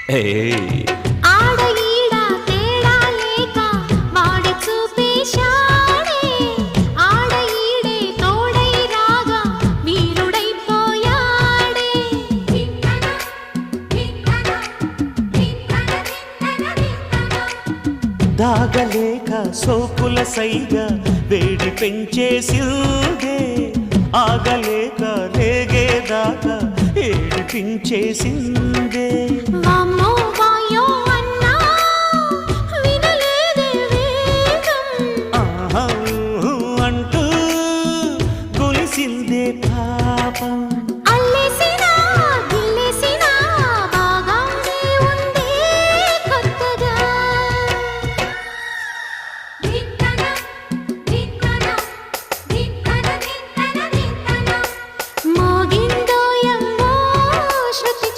ఏయ్ ఆడ ఈడ తేడా లేక వాడి చూపేశాడే ఆడ ఈడే తోడై రాగా వీరుడైపోయాడే దాగలేక సోకుల సైగా వేడి పెంచేసిందే ఆగలేక రేగేదాకా ఏడిపించేసిందే వామ్మో